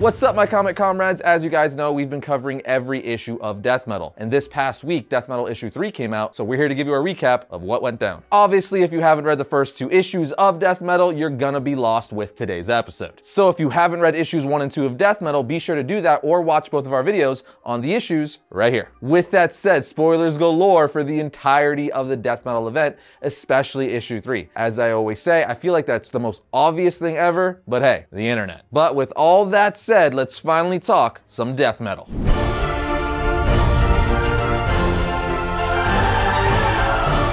What's up, my comic comrades? As you guys know, we've been covering every issue of Death Metal, and this past week, Death Metal issue 3 came out, so we're here to give you a recap of what went down. Obviously, if you haven't read the first 2 issues of Death Metal, you're gonna be lost with today's episode. So if you haven't read issues 1 and 2 of Death Metal, be sure to do that or watch both of our videos on the issues right here. With that said, spoilers galore for the entirety of the Death Metal event, especially issue 3. As I always say, I feel like that's the most obvious thing ever, but hey, the internet. But with all that said, let's finally talk some Death Metal.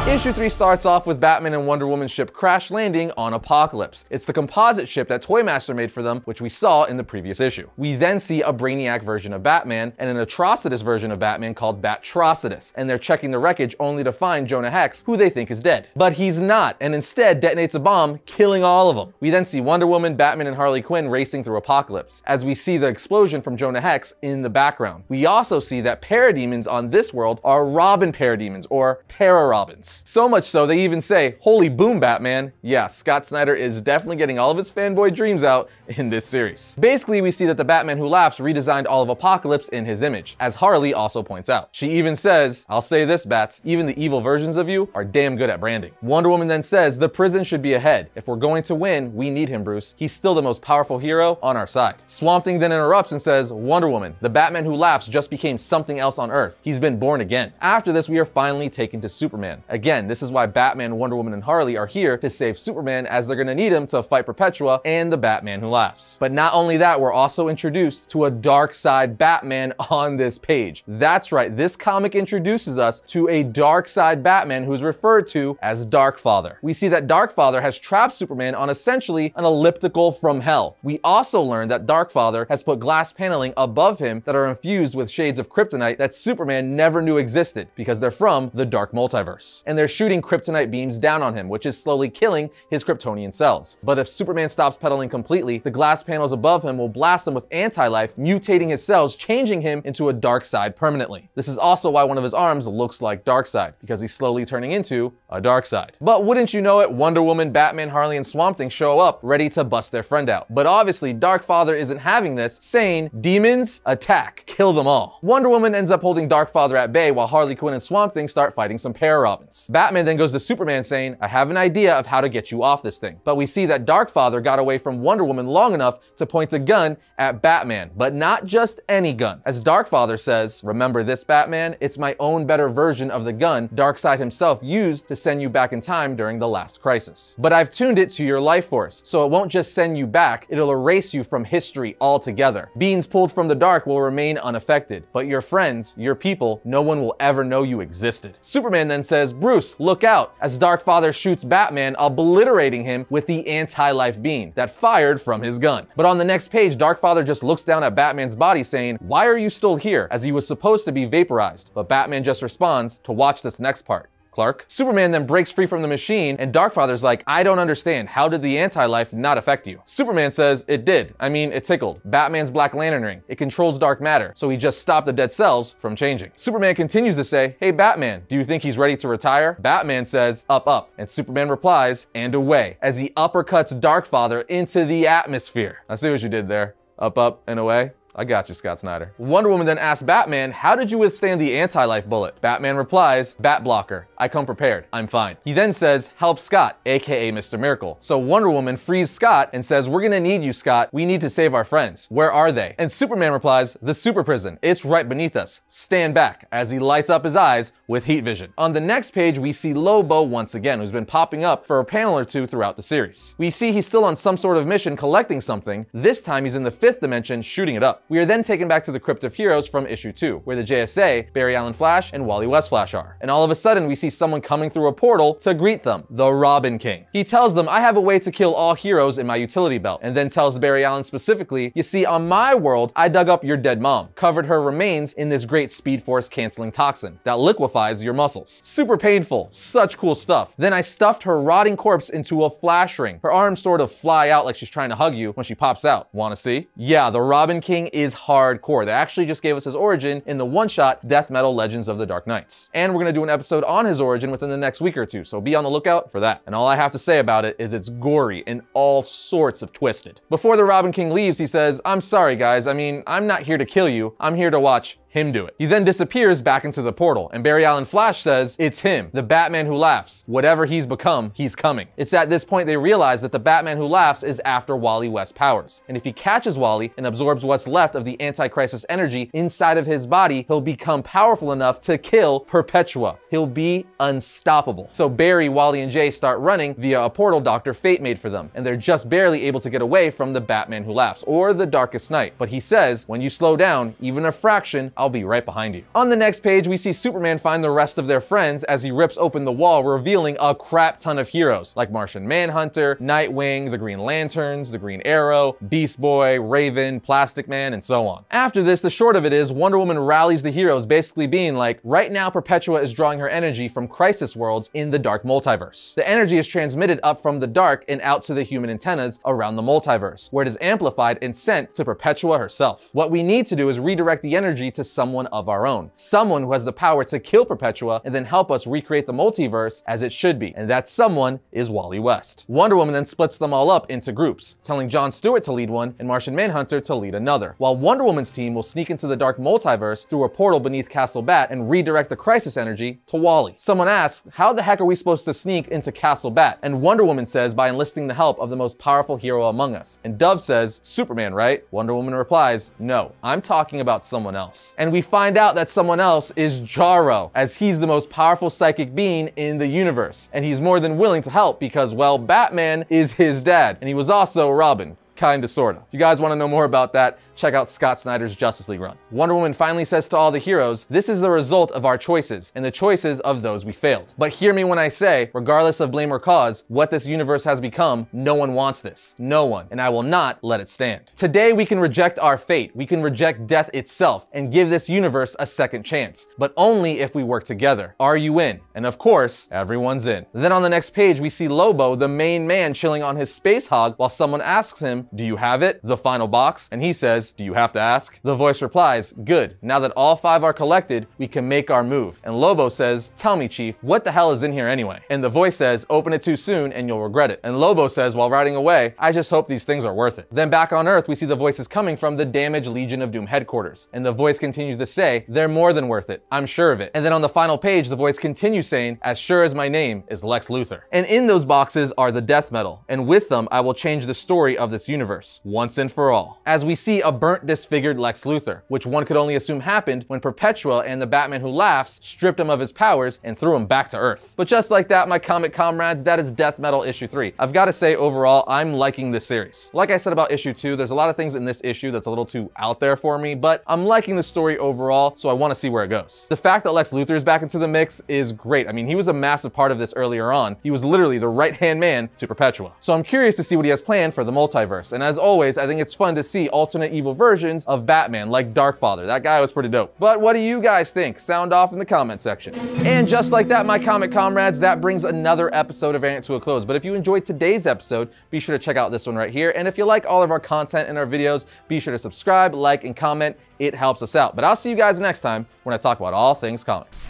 Issue 3 starts off with Batman and Wonder Woman's ship crash landing on Apokolips. It's the composite ship that Toymaster made for them, which we saw in the previous issue. We then see a Brainiac version of Batman and an Atrocitus version of Batman called Batrocitus, and they're checking the wreckage only to find Jonah Hex, who they think is dead. But he's not, and instead detonates a bomb, killing all of them. We then see Wonder Woman, Batman, and Harley Quinn racing through Apokolips, as we see the explosion from Jonah Hex in the background. We also see that parademons on this world are Robin parademons, or Para-Robins. So much so, they even say, "Holy boom, Batman." Yeah, Scott Snyder is definitely getting all of his fanboy dreams out in this series. Basically, we see that the Batman Who Laughs redesigned all of Apokolips in his image, as Harley also points out. She even says, "I'll say this, Bats, even the evil versions of you are damn good at branding." Wonder Woman then says, "The prison should be ahead. If we're going to win, we need him, Bruce. He's still the most powerful hero on our side." Swamp Thing then interrupts and says, "Wonder Woman, the Batman Who Laughs just became something else on Earth. He's been born again." After this, we are finally taken to Superman. Again, this is why Batman, Wonder Woman, and Harley are here to save Superman, as they're gonna need him to fight Perpetua and the Batman Who Laughs. But not only that, we're also introduced to a Darkseid Batman on this page. That's right, this comic introduces us to a Darkseid Batman who's referred to as DarkFather. We see that DarkFather has trapped Superman on essentially an elliptical from hell. We also learn that DarkFather has put glass paneling above him that are infused with shades of kryptonite that Superman never knew existed, because they're from the Dark Multiverse. And they're shooting kryptonite beams down on him, which is slowly killing his Kryptonian cells. But if Superman stops pedaling completely, the glass panels above him will blast him with anti-life, mutating his cells, changing him into a Darkseid permanently. This is also why one of his arms looks like Darkseid, because he's slowly turning into a Darkseid. But wouldn't you know it, Wonder Woman, Batman, Harley, and Swamp Thing show up, ready to bust their friend out. But obviously, DarkFather isn't having this, saying, "Demons, attack, kill them all." Wonder Woman ends up holding DarkFather at bay while Harley Quinn and Swamp Thing start fighting some Para-Robins. Batman then goes to Superman saying, "I have an idea of how to get you off this thing." But we see that DarkFather got away from Wonder Woman long enough to point a gun at Batman, but not just any gun. As DarkFather says, "Remember this, Batman? It's my own better version of the gun Darkseid himself used to send you back in time during the last crisis. But I've tuned it to your life force, so it won't just send you back, it'll erase you from history altogether. Beings pulled from the dark will remain unaffected, but your friends, your people, no one will ever know you existed." Superman then says, "Bruce, look out," as DarkFather shoots Batman, obliterating him with the anti-life beam that fired from his gun. But on the next page, DarkFather just looks down at Batman's body saying, "Why are you still here?" as he was supposed to be vaporized. But Batman just responds, "To watch this next part, Clark." Superman then breaks free from the machine, and DarkFather's like, "I don't understand. How did the anti-life not affect you?" Superman says, "It did. I mean, it tickled. Batman's Black Lantern ring. It controls dark matter, so he just stopped the dead cells from changing." Superman continues to say, "Hey, Batman, do you think he's ready to retire?" Batman says, "Up, up," and Superman replies, "And away," as he uppercuts DarkFather into the atmosphere. I see what you did there. Up, up, and away. I got you, Scott Snyder. Wonder Woman then asks Batman, "How did you withstand the anti-life bullet?" Batman replies, "Bat blocker. I come prepared. I'm fine." He then says, "Help Scott," aka Mr. Miracle. So Wonder Woman frees Scott and says, "We're gonna need you, Scott. We need to save our friends. Where are they?" And Superman replies, "The super prison. It's right beneath us. Stand back," as he lights up his eyes with heat vision. On the next page, we see Lobo once again, who's been popping up for a panel or 2 throughout the series. We see he's still on some sort of mission collecting something. This time he's in the 5th dimension shooting it up. We are then taken back to the Crypt of Heroes from issue 2, where the JSA, Barry Allen Flash, and Wally West Flash are. And all of a sudden, we see someone coming through a portal to greet them, the Robin King. He tells them, "I have a way to kill all heroes in my utility belt," and then tells Barry Allen specifically, "You see, on my world, I dug up your dead mom, covered her remains in this great Speed Force canceling toxin that liquefies your muscles. Super painful, such cool stuff. Then I stuffed her rotting corpse into a flash ring. Her arms sort of fly out like she's trying to hug you when she pops out. Wanna see?" Yeah, the Robin King is hardcore. They actually just gave us his origin in the one-shot Death Metal Legends of the Dark Knights. And we're gonna do an episode on his origin within the next week or two, so be on the lookout for that. And all I have to say about it is it's gory and all sorts of twisted. Before the Robin King leaves, he says, "I'm sorry guys, I mean, I'm not here to kill you, I'm here to watch him do it." He then disappears back into the portal, and Barry Allen Flash says, "It's him, the Batman who laughs. Whatever he's become, he's coming." It's at this point they realize that the Batman who laughs is after Wally West's powers. And if he catches Wally and absorbs what's left of the anti-crisis energy inside of his body, he'll become powerful enough to kill Perpetua. He'll be unstoppable. So Barry, Wally, and Jay start running via a portal Dr. Fate made for them, and they're just barely able to get away from the Batman who laughs, or the Darkest Night. But he says, "When you slow down, even a fraction, I'll be right behind you." On the next page, we see Superman find the rest of their friends as he rips open the wall, revealing a crap ton of heroes, like Martian Manhunter, Nightwing, the Green Lanterns, the Green Arrow, Beast Boy, Raven, Plastic Man, and so on. After this, the short of it is Wonder Woman rallies the heroes, basically being like, right now Perpetua is drawing her energy from crisis worlds in the dark multiverse. The energy is transmitted up from the dark and out to the human antennas around the multiverse, where it is amplified and sent to Perpetua herself. What we need to do is redirect the energy to someone of our own. Someone who has the power to kill Perpetua and then help us recreate the multiverse as it should be. And that someone is Wally West. Wonder Woman then splits them all up into groups, telling John Stewart to lead one and Martian Manhunter to lead another, while Wonder Woman's team will sneak into the dark multiverse through a portal beneath Castle Bat and redirect the crisis energy to Wally. Someone asks, how the heck are we supposed to sneak into Castle Bat? And Wonder Woman says, by enlisting the help of the most powerful hero among us. And Dove says, Superman, right? Wonder Woman replies, no, I'm talking about someone else. And we find out that someone else is Jarro, as he's the most powerful psychic being in the universe. And he's more than willing to help because, well, Batman is his dad. And he was also Robin. Kinda, sorta. If you guys want to know more about that, check out Scott Snyder's Justice League run. Wonder Woman finally says to all the heroes, this is the result of our choices and the choices of those we failed. But hear me when I say, regardless of blame or cause, what this universe has become, no one wants this. No one. And I will not let it stand. Today we can reject our fate. We can reject death itself and give this universe a second chance. But only if we work together. Are you in? And of course, everyone's in. Then on the next page, we see Lobo, the main man, chilling on his space hog while someone asks him, do you have it? The final box? And he says, do you have to ask? The voice replies, good. Now that all 5 are collected, we can make our move. And Lobo says, tell me, Chief, what the hell is in here anyway? And the voice says, open it too soon and you'll regret it. And Lobo says, while riding away, I just hope these things are worth it. Then back on Earth, we see the voices coming from the damaged Legion of Doom headquarters. And the voice continues to say, they're more than worth it. I'm sure of it. And then on the final page, the voice continues saying, as sure as my name is Lex Luthor. And in those boxes are the death metal. And with them, I will change the story of this universe once and for all. As we see a burnt, disfigured Lex Luthor, which one could only assume happened when Perpetua and the Batman who laughs stripped him of his powers and threw him back to Earth. But just like that, my comic comrades, that is Death Metal issue 3. I've got to say, overall, I'm liking this series. Like I said about issue 2, there's a lot of things in this issue that's a little too out there for me, but I'm liking the story overall, so I want to see where it goes. The fact that Lex Luthor is back into the mix is great. I mean, he was a massive part of this earlier on. He was literally the right-hand man to Perpetua. So I'm curious to see what he has planned for the multiverse. And as always, I think it's fun to see alternate evil versions of Batman, like DarkFather. That guy was pretty dope. But what do you guys think? Sound off in the comment section. And just like that, my comic comrades, that brings another episode of Variant to a close. But if you enjoyed today's episode, be sure to check out this one right here. And if you like all of our content and our videos, be sure to subscribe, like, and comment. It helps us out. But I'll see you guys next time when I talk about all things comics.